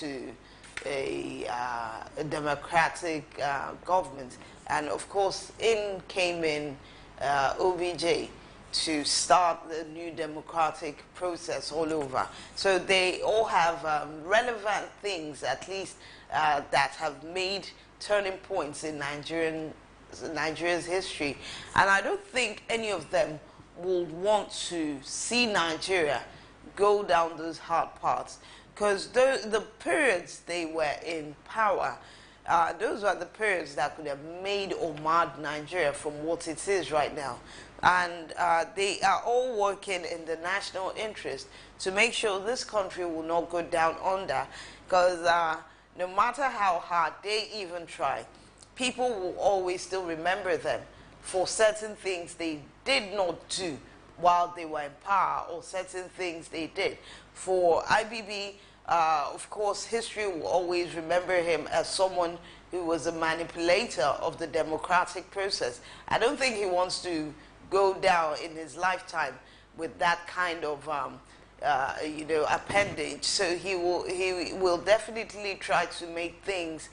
to a democratic government. And of course, came in OBJ to start the new democratic process all over. So they all have relevant things, at least, that have made turning points in Nigeria's history. And I don't think any of them would want to see Nigeria go down those hard paths, because the periods they were in power, those were the periods that could have made or marred Nigeria from what it is right now. And they are all working in the national interest to make sure this country will not go down under, because no matter how hard they even try, people will always still remember them for certain things they did not do while they were in power, or certain things they did. For IBB, of course, history will always remember him as someone who was a manipulator of the democratic process. I don't think he wants to go down in his lifetime with that kind of appendage. So he will definitely try to make things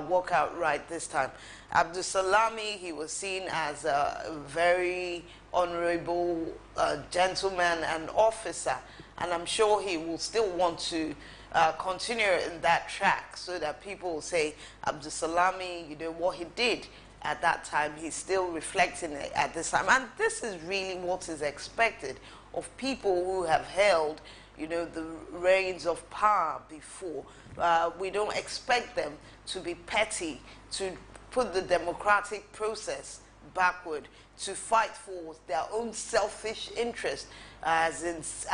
work out right this time. Abdul Salami, he was seen as a very honorable gentleman and officer, and I'm sure he will still want to continue in that track, so that people will say, Abdul Salami, what he did at that time, he's still reflecting it at this time. And this is really what is expected of people who have held, the reins of power before. We don't expect them to be petty, to put the democratic process backward, to fight for their own selfish interest, as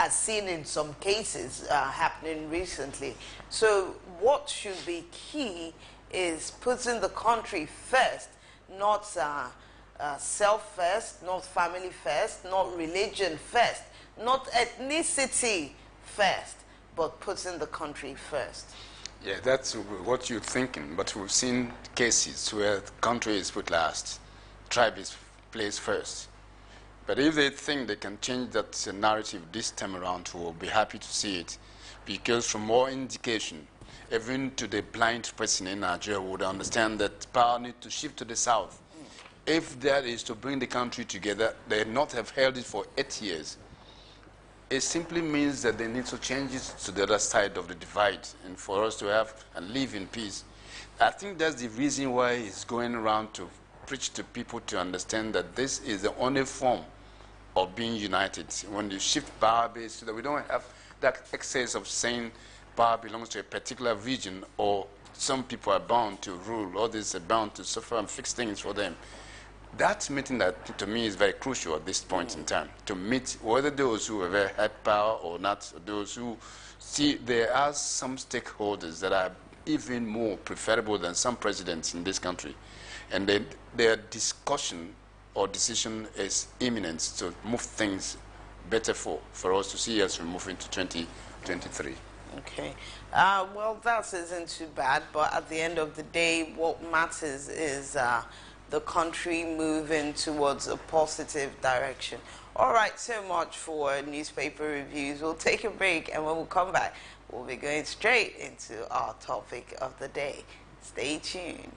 seen in some cases happening recently. So what should be key is putting the country first, not self first, not family first, not religion first, not ethnicity first, but putting the country first. Yeah, that's what you're thinking, but we've seen cases where the country is put last, tribe is placed first. But if they think they can change that narrative this time around, we'll be happy to see it, because from more indication, even to the blind person in Nigeria would understand that power needs to shift to the south. If that is to bring the country together, they not have held it for 8 years. It simply means that they need to change it to the other side of the divide, and for us to have and live in peace. I think that's the reason why he's going around to preach to people to understand that this is the only form of being united. When you shift power base, so that we don't have that excess of saying power belongs to a particular region, or some people are bound to rule, others are bound to suffer and fix things for them. That meeting, that to me is very crucial at this point in time, to meet whether those who have had power or not, those who see there are some stakeholders that are even more preferable than some presidents in this country, and their discussion or decision is imminent to move things better for us to see as we move into 2023. Okay. Well, that isn't too bad, but at the end of the day, what matters is the country moving towards a positive direction. All right, so much for newspaper reviews. We'll take a break, and when we come back, we'll be going straight into our topic of the day. Stay tuned.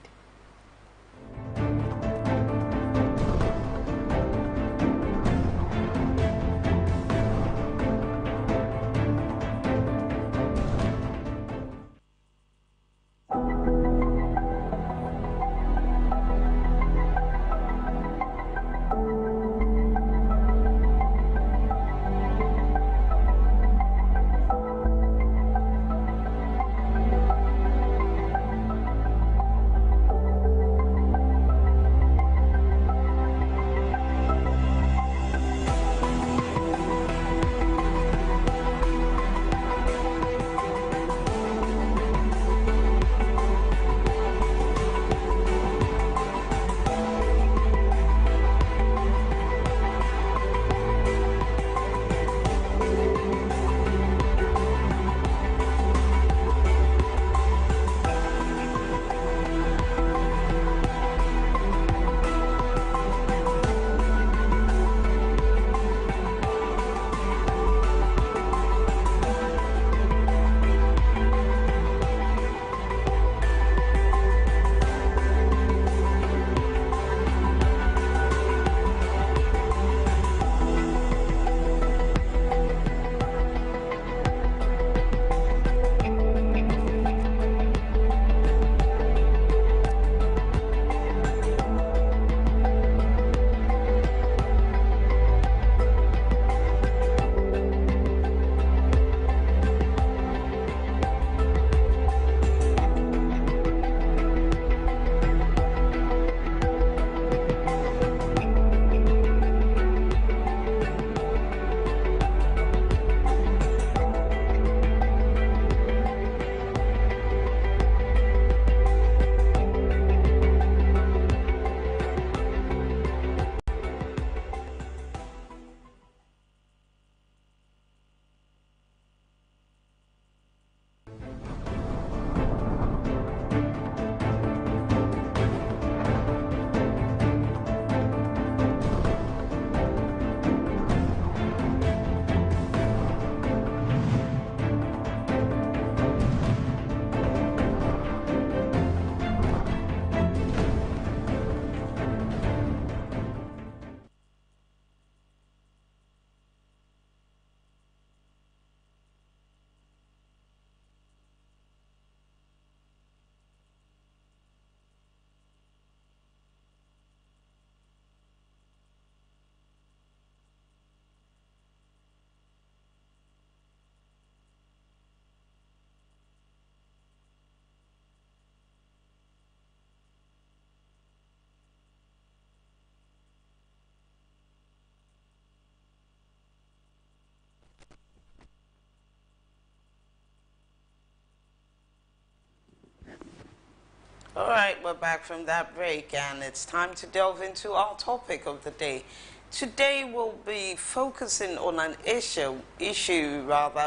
All right, we're back from that break, and it's time to delve into our topic of the day. Today we'll be focusing on an issue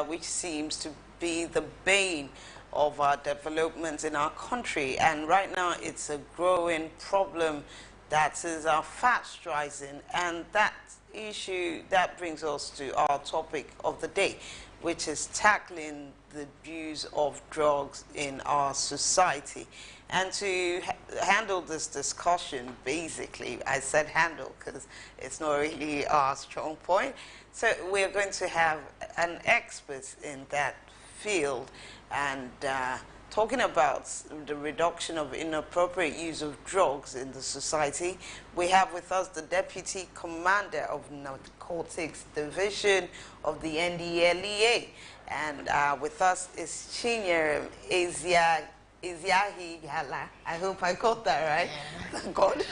which seems to be the bane of our development in our country, and right now it's a growing problem that is fast rising, and that issue that brings us to our topic of the day, which is tackling the abuse of drugs in our society. And to handle this discussion, basically, I said handle because it's not really our strong point. So we're going to have an expert in that field, and talking about the reduction of inappropriate use of drugs in the society. We have with us the Deputy Commander of Narcotics Division of the NDLEA, and with us is Chinyere Eziahi Hala. I hope I got that right. Yeah. Thank God.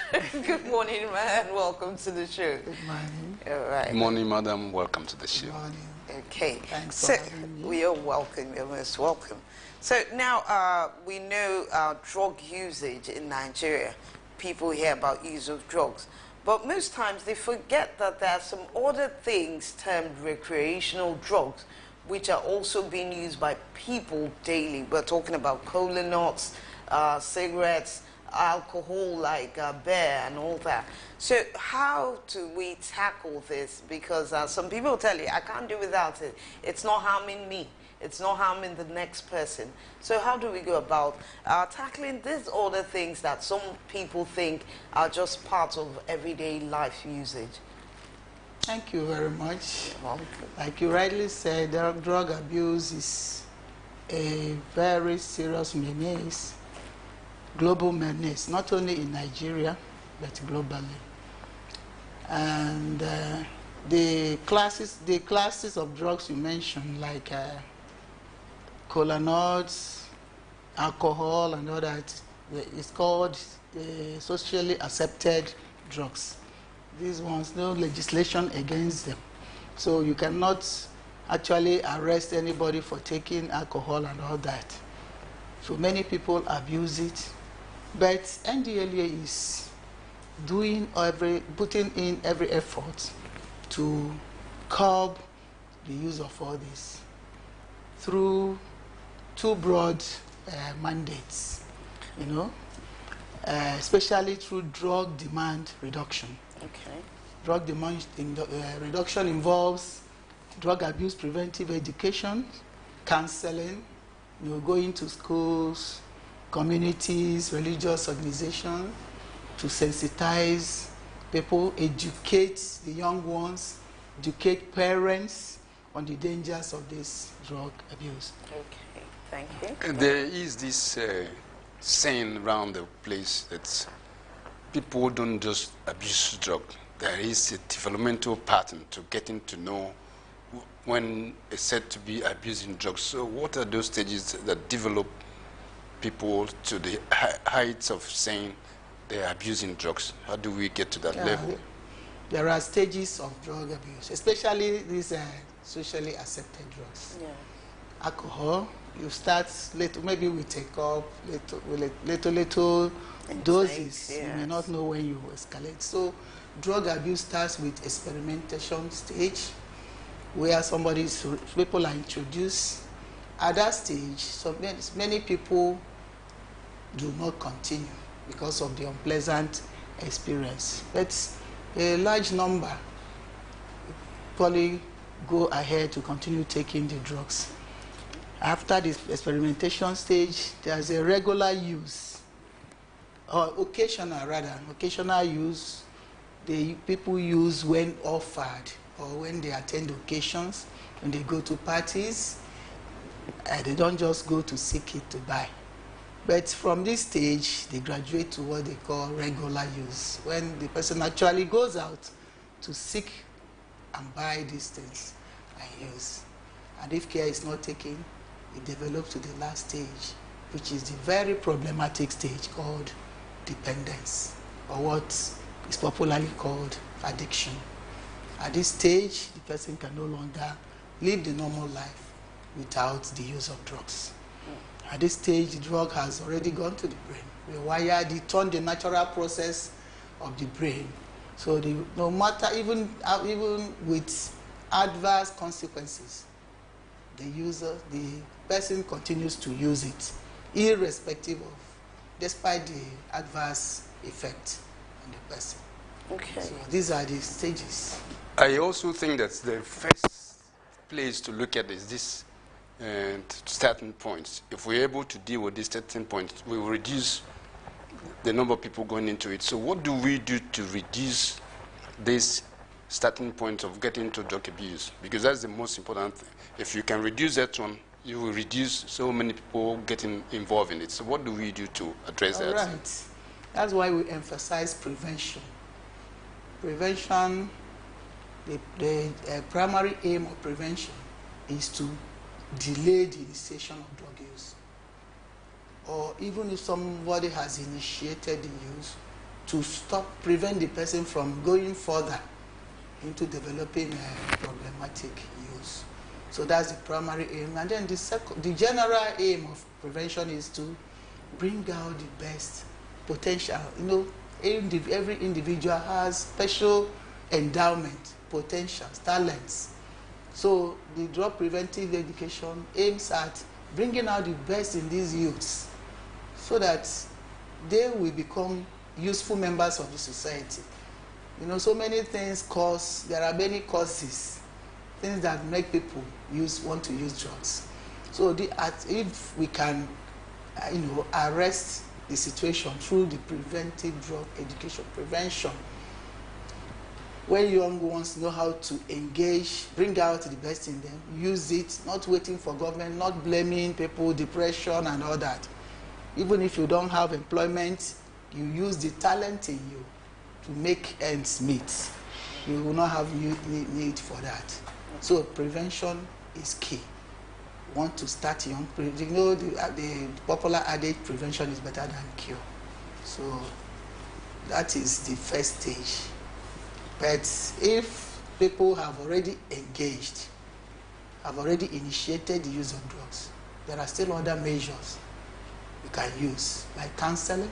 Good morning, man, and welcome to the show. Good morning. All right. Good morning, madam. Welcome to the show. Good morning. Okay. Thanks for having me. We are welcome. You're most welcome. So now we know drug usage in Nigeria. People hear about use of drugs. But most times they forget that there are some other things termed recreational drugs, which are also being used by people daily. We're talking about cola nuts, cigarettes, alcohol like beer and all that. So how do we tackle this? Because some people tell you, I can't do without it. It's not harming me. It's not harming the next person. So how do we go about tackling these other things that some people think are just part of everyday life usage? Thank you very much. Welcome. Like you rightly said, drug abuse is a very serious menace, global menace, not only in Nigeria, but globally. And the classes of drugs you mentioned, like cola nuts, alcohol, and all that, it's called socially accepted drugs. These ones, no legislation against them. So you cannot actually arrest anybody for taking alcohol and all that. So many people abuse it. But NDLEA is putting in every effort to curb the use of all this through two broad mandates, especially through drug demand reduction. Okay. Drug demand reduction involves drug abuse preventive education, counseling, going to schools, communities, religious organizations to sensitize people, educate the young ones, educate parents on the dangers of this drug abuse. Okay, thank you. There is this saying around the place that people don't just abuse drugs. There is a developmental pattern to getting to know when it's said to be abusing drugs. So what are those stages that develop people to the heights of saying they're abusing drugs? How do we get to that level? There are stages of drug abuse, especially these socially accepted drugs. Yeah. Alcohol, you start little, maybe we take up little doses. Yes. You may not know when you escalate. So drug abuse starts with experimentation stage, where people are introduced. At that stage, many people do not continue because of the unpleasant experience. But a large number probably go ahead to continue taking the drugs. After this experimentation stage, there's a regular use, or occasional use. People use when offered or when they attend occasions, when they go to parties. They don't just go to seek it to buy. But from this stage, they graduate to what they call regular use, when the person actually goes out to seek and buy these things and use. And if care is not taken, it develops to the last stage, which is the very problematic stage called dependence, or what is popularly called addiction. At this stage, the person can no longer live the normal life without the use of drugs. At this stage, the drug has already gone to the brain. We wired it on the natural process of the brain. So no matter, even with adverse consequences, the person continues to use it, irrespective of, despite the adverse effect on the person. Okay. So these are the stages. I also think that the first place to look at is this starting points. If we're able to deal with these starting points, we will reduce the number of people going into it. So what do we do to reduce this starting point of getting into drug abuse? Because that's the most important thing. If you can reduce that one, you will reduce so many people getting involved in it. So what do we do to address that? Right. That's why we emphasize prevention. Prevention, the primary aim of prevention is to delay the initiation of drug use. Or even if somebody has initiated the use, to prevent the person from going further into developing a problematic use. So that's the primary aim. And then the general aim of prevention is to bring out the best potential. Every individual has special endowment, potentials, talents. So the drug preventive education aims at bringing out the best in these youths so that they will become useful members of the society. So many things there are many causes, things that make people want to use drugs. So if we can, arrest the situation through the preventive drug education, prevention, when young ones know how to engage, bring out the best in them, use it, not waiting for government, not blaming people, depression and all that. Even if you don't have employment, you use the talent in you to make ends meet. You will not have need for that. So prevention is key. You want to start young. The popular adage, prevention is better than cure. So that is the first stage. But if people have already engaged, have already initiated the use of drugs, there are still other measures you can use, like counseling.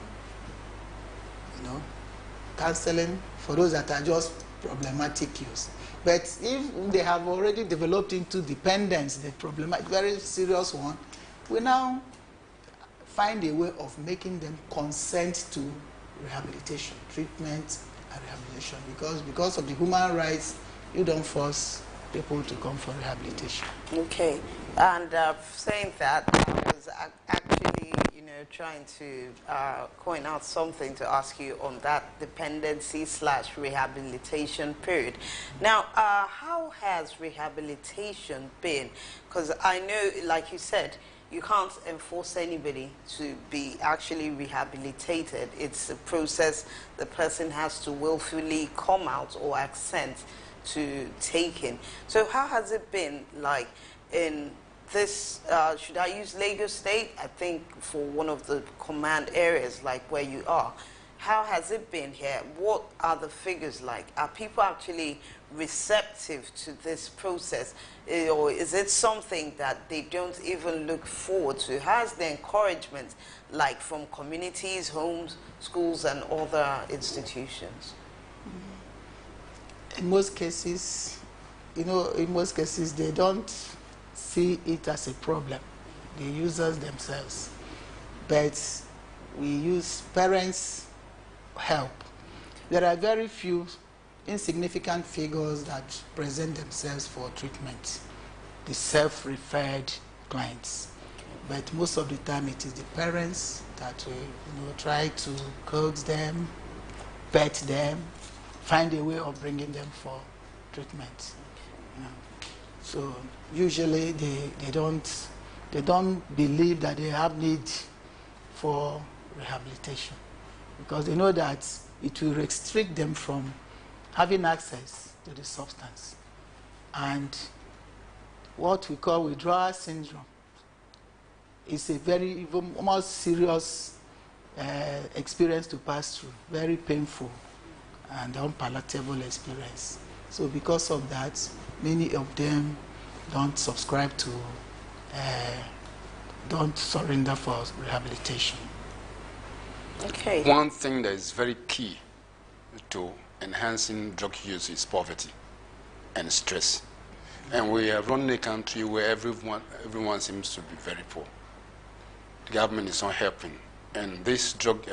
Counseling for those that are just problematic use. But if they have already developed into dependence, the problematic, very serious one, we now find a way of making them consent to rehabilitation, treatment and rehabilitation. Because of the human rights, you don't force people to come for rehabilitation. Okay. And saying that, I was actually, trying to point out something to ask you on that dependency/rehabilitation period. Now, how has rehabilitation been? Because I know, like you said, you can't enforce anybody to be actually rehabilitated. It's a process the person has to willfully come out or accent to taking. So how has it been like in this, should I use Lagos State? I think for one of the command areas like where you are. How has it been here? What are the figures like? Are people actually receptive to this process? Or is it something that they don't even look forward to? How's the encouragement like from communities, homes, schools, and other institutions? In most cases, they don't see it as a problem, the users themselves. But we use parents' help. There are very few insignificant figures that present themselves for treatment, the self-referred clients. But most of the time it is the parents that try to coax them, pet them, find a way of bringing them for treatment. So usually they don't believe that they have need for rehabilitation because they know that it will restrict them from having access to the substance. And what we call withdrawal syndrome is a very almost serious experience to pass through, very painful and unpalatable experience. So because of that, many of them don't subscribe to don't surrender for rehabilitation. Okay. One thing that is very key to enhancing drug use is poverty and stress. And we are running a country where everyone seems to be very poor. The government is not helping. And this drug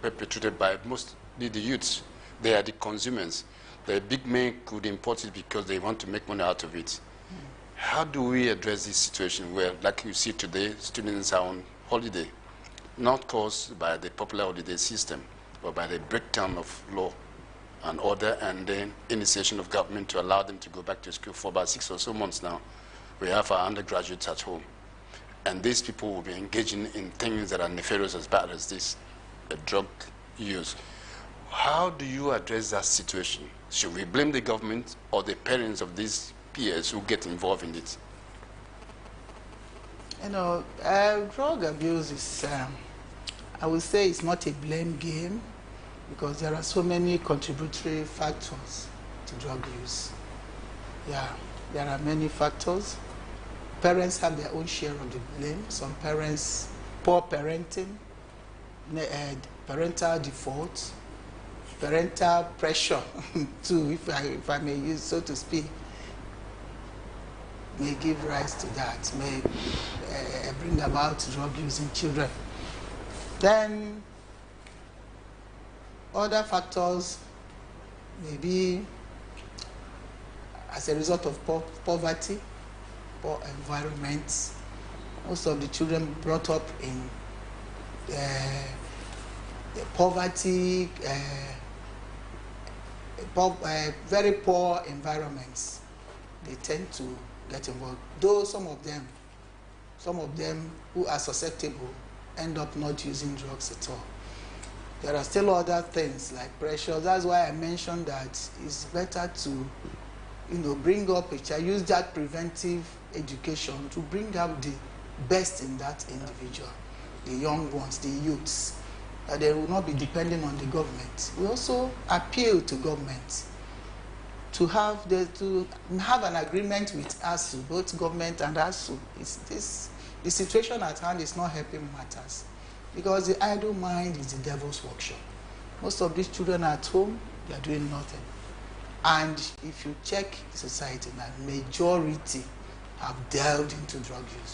perpetrated by mostly the youths. They are the consumers. The big men could import it because they want to make money out of it. How do we address this situation where, like you see today, students are on holiday, not caused by the popular holiday system, but by the breakdown of law and order and then initiation of government to allow them to go back to school for about 6 or so months now? We have our undergraduates at home. And these people will be engaging in things that are nefarious as bad as this, drug use. How do you address that situation? Should we blame the government or the parents of these peers who get involved in it? You know, drug abuse is, I would say it's not a blame game because there are so many contributory factors to drug use. Yeah, there are many factors. Parents have their own share of the blame. Some parents, poor parenting, parental default, parental pressure too, if I may use so to speak, may give rise to that, may bring about drug use in children. Then other factors may be as a result of poverty, poor environments. Most of the children brought up in poverty, very poor environments, they tend to get involved. Though some of them who are susceptible end up not using drugs at all. There are still other things like pressure. That's why I mentioned that it's better to, bring up a child, use that preventive education to bring out the best in that individual, the young ones, the youths, that they will not be depending on the government. We also appeal to government to have an agreement with ASU, both government and ASU. The situation at hand is not helping matters because the idle mind is the devil's workshop. Most of these children are at home, they are doing nothing. And if you check the society now, majority have delved into drug use.